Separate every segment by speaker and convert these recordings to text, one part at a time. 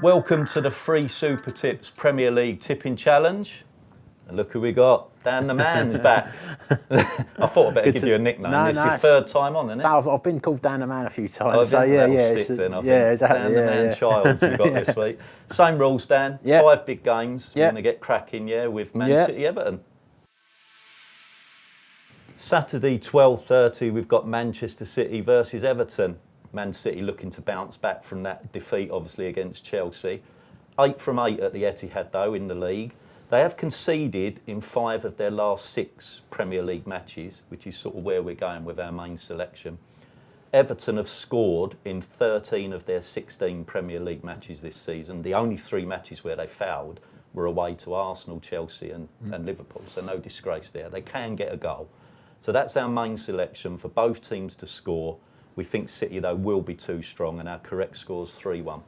Speaker 1: Welcome to the free Super Tips Premier League Tipping Challenge. And look who we got. Dan the Man's back. I thought I'd better give you a nickname.
Speaker 2: No,
Speaker 1: it's your third time on, isn't it?
Speaker 2: No, I've been called Dan the Man a few times.
Speaker 1: Oh,
Speaker 2: so
Speaker 1: yeah,
Speaker 2: exactly.
Speaker 1: Dan the Man Childs we've got this week. Same rules, Dan. 5 big games. We're going to get cracking, with Man City Everton. Saturday, 12:30, we've got Manchester City versus Everton. Man City looking to bounce back from that defeat, obviously, against Chelsea. 8 from 8 at the Etihad, though, in the league. They have conceded in 5 of their last 6 Premier League matches, which is sort of where we're going with our main selection. Everton have scored in 13 of their 16 Premier League matches this season. The only 3 matches where they fouled were away to Arsenal, Chelsea and Liverpool, so no disgrace there. They can get a goal. So that's our main selection for both teams to score. We think City, though, will be too strong, and our correct score is 3-1.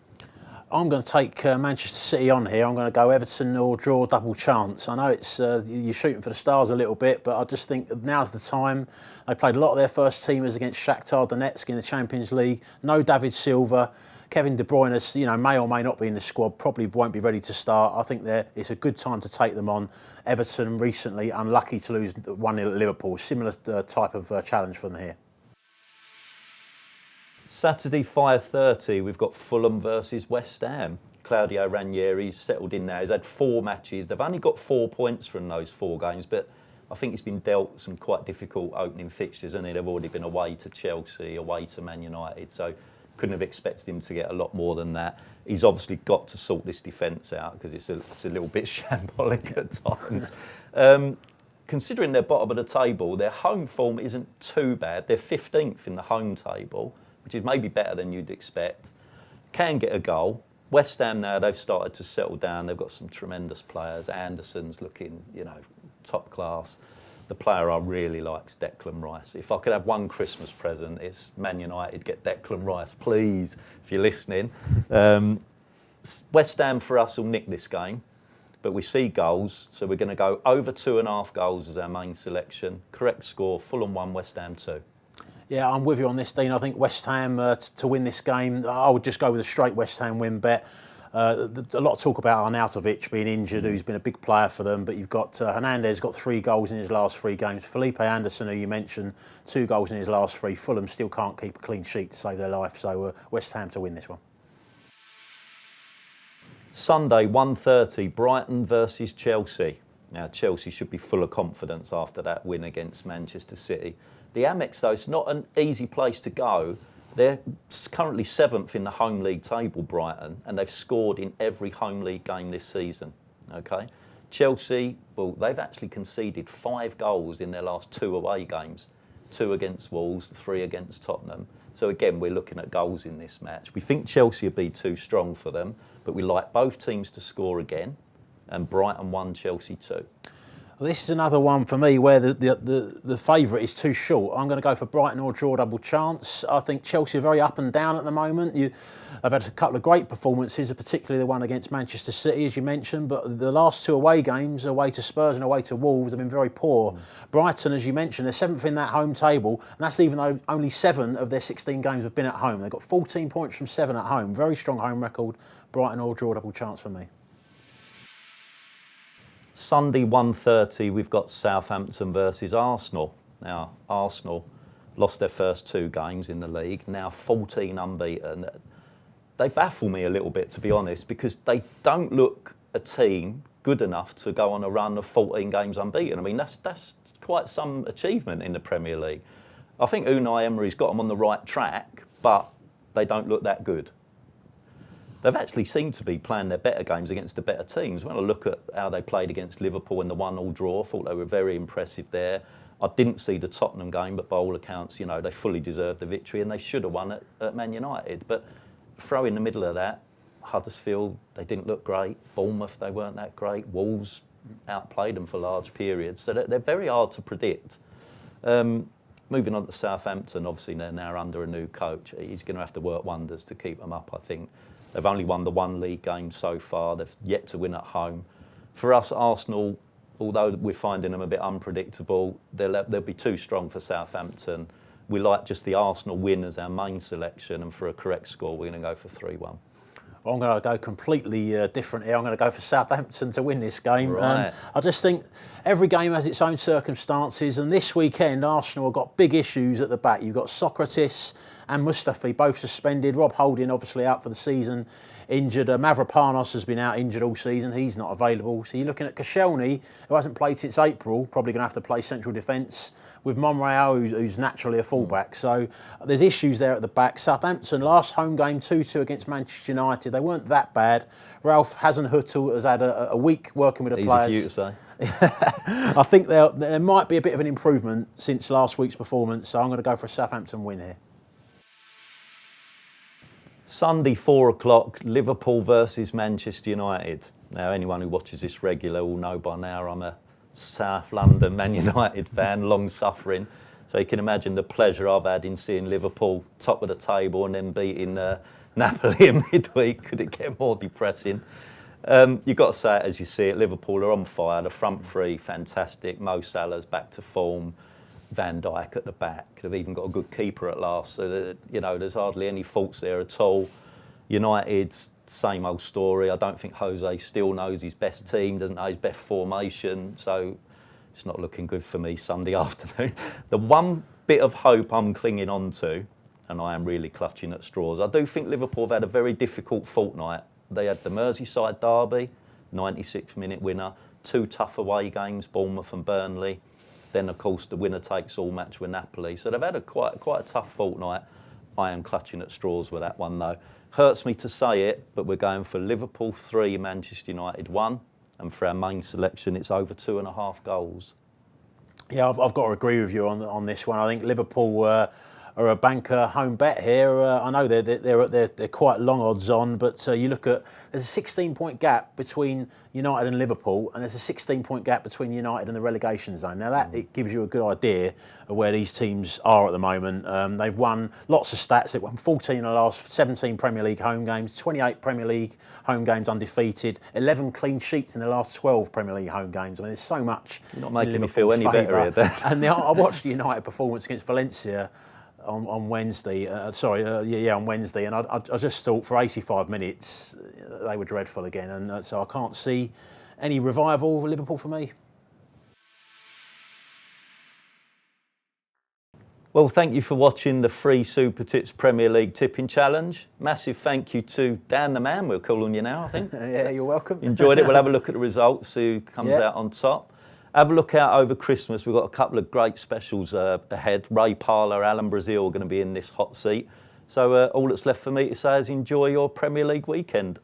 Speaker 2: I'm going to take Manchester City on here. I'm going to go Everton or draw double chance. I know it's you're shooting for the stars a little bit, but I just think now's the time. They played a lot of their first teamers against Shakhtar Donetsk in the Champions League. No David Silva. Kevin De Bruyne, may or may not be in the squad, probably won't be ready to start. I think it's a good time to take them on. Everton recently unlucky to lose 1-0 at Liverpool. Similar type of challenge for them here.
Speaker 1: Saturday, 5:30, we've got Fulham versus West Ham. Claudio Ranieri's settled in now. He's had 4 matches. They've only got 4 points from those 4 games, but I think he's been dealt some quite difficult opening fixtures, hasn't he? They've already been away to Chelsea, away to Man United, so couldn't have expected him to get a lot more than that. He's obviously got to sort this defence out because it's a little bit shambolic at times. Considering they're bottom of the table, their home form isn't too bad. They're 15th in the home table, which is maybe better than you'd expect. Can get a goal. West Ham now, they've started to settle down. They've got some tremendous players. Anderson's looking, top class. The player I really like is Declan Rice. If I could have one Christmas present, it's Man United, get Declan Rice, please, if you're listening. West Ham, for us, will nick this game, but we see goals, so we're going to go over 2.5 goals as our main selection. Correct score, Fulham 1, West Ham 2.
Speaker 2: Yeah, I'm with you on this, Dean. I think West Ham to win this game, I would just go with a straight West Ham win bet. A lot of talk about Arnautovic being injured, who's been a big player for them, but you've got Hernandez got 3 goals in his last 3 games. Felipe Anderson, who you mentioned, 2 goals in his last 3. Fulham still can't keep a clean sheet to save their life, so West Ham to win this one.
Speaker 1: Sunday, 1:30, Brighton versus Chelsea. Now, Chelsea should be full of confidence after that win against Manchester City. The Amex, though, it's not an easy place to go. They're currently 7th in the home league table, Brighton, and they've scored in every home league game this season. Okay, Chelsea, well, they've actually conceded 5 goals in their last 2 away games, 2 against Wolves, 3 against Tottenham. So again, we're looking at goals in this match. We think Chelsea will be too strong for them, but we like both teams to score again, and Brighton 1, Chelsea 2.
Speaker 2: Well, this is another one for me where the favourite is too short. I'm going to go for Brighton or draw double chance. I think Chelsea are very up and down at the moment. They've had a couple of great performances, particularly the one against Manchester City, as you mentioned, but the last 2 away games, away to Spurs and away to Wolves, have been very poor. Brighton, as you mentioned, they're 7th in that home table, and that's even though only 7 of their 16 games have been at home. They've got 14 points from 7 at home. Very strong home record. Brighton or draw double chance for me.
Speaker 1: Sunday, 1:30, we've got Southampton versus Arsenal. Now, Arsenal lost their first 2 games in the league, now 14 unbeaten. They baffle me a little bit, to be honest, because they don't look a team good enough to go on a run of 14 games unbeaten. I mean, that's quite some achievement in the Premier League. I think Unai Emery's got them on the right track, but they don't look that good. They've actually seemed to be playing their better games against the better teams. When I look at how they played against Liverpool in the 1-1 draw, I thought they were very impressive there. I didn't see the Tottenham game, but by all accounts, they fully deserved the victory and they should have won at Man United. But throw in the middle of that, Huddersfield, they didn't look great. Bournemouth, they weren't that great. Wolves outplayed them for large periods. So they're very hard to predict. Moving on to Southampton, obviously they're now under a new coach. He's going to have to work wonders to keep them up, I think. They've only won the 1 league game so far. They've yet to win at home. For us, Arsenal, although we're finding them a bit unpredictable, they'll be too strong for Southampton. We like just the Arsenal win as our main selection, and for a correct score, we're going to go for 3-1.
Speaker 2: Well, I'm going to go completely different here. I'm going to go for Southampton to win this game.
Speaker 1: Right.
Speaker 2: I just think every game has its own circumstances, and this weekend Arsenal have got big issues at the back. You've got Socrates and Mustafi both suspended. Rob Holding obviously out for the season, injured. Mavropanos has been out injured all season. He's not available. So you're looking at Koscielny, who hasn't played since April, probably going to have to play central defence, with Monreal, who's naturally a fullback. So there's issues there at the back. Southampton, last home game 2-2 against Manchester United. They weren't that bad. Ralph Hasenhüttl has had a week working with the players.
Speaker 1: Easy for you to say.
Speaker 2: I think there might be a bit of an improvement since last week's performance, so I'm going to go for a Southampton win here.
Speaker 1: Sunday, 4 o'clock, Liverpool versus Manchester United. Now, anyone who watches this regular will know by now I'm a South London Man United fan, long-suffering. So you can imagine the pleasure I've had in seeing Liverpool top of the table and then beating Napoli in midweek. Could it get more depressing? You've got to say it as you see it. Liverpool are on fire. The front three, fantastic. Mo Salah's back to form. Van Dijk at the back. They've even got a good keeper at last. So, there's hardly any faults there at all. United's same old story. I don't think Jose still knows his best team, doesn't know his best formation. So it's not looking good for me Sunday afternoon. The one bit of hope I'm clinging on to, and I am really clutching at straws, I do think Liverpool have had a very difficult fortnight. They had the Merseyside derby, 96th minute winner, 2 tough away games, Bournemouth and Burnley. Then, of course, the winner-takes-all match with Napoli. So they've had quite a tough fortnight. I am clutching at straws with that one, though. Hurts me to say it, but we're going for Liverpool 3, Manchester United 1. And for our main selection, it's over 2.5 goals.
Speaker 2: Yeah, I've got to agree with you on this one. I think Liverpool are a banker home bet here. I know they're quite long odds on, but you look at, there's a 16-point gap between United and Liverpool, and there's a 16-point gap between United and the relegation zone. Now it gives you a good idea of where these teams are at the moment. They've won lots of stats. They've won 14 of the last 17 Premier League home games, 28 Premier League home games undefeated, 11 clean sheets in the last 12 Premier League home games. I mean, there's so much.
Speaker 1: You're not making me feel any better here, Dan.
Speaker 2: And I watched the United performance against Valencia on Wednesday, on Wednesday, and I just thought for 85 minutes they were dreadful again, and so I can't see any revival for Liverpool for me.
Speaker 1: Well, thank you for watching the free Super Tips Premier League Tipping Challenge. Massive thank you to Dan the Man, we'll call on you now, I think.
Speaker 2: Yeah, you're welcome.
Speaker 1: Enjoyed it. We'll have a look at the results, see who comes out on top. Have a look out over Christmas. We've got a couple of great specials ahead. Ray Parlour, Alan Brazil are going to be in this hot seat. So all that's left for me to say is enjoy your Premier League weekend.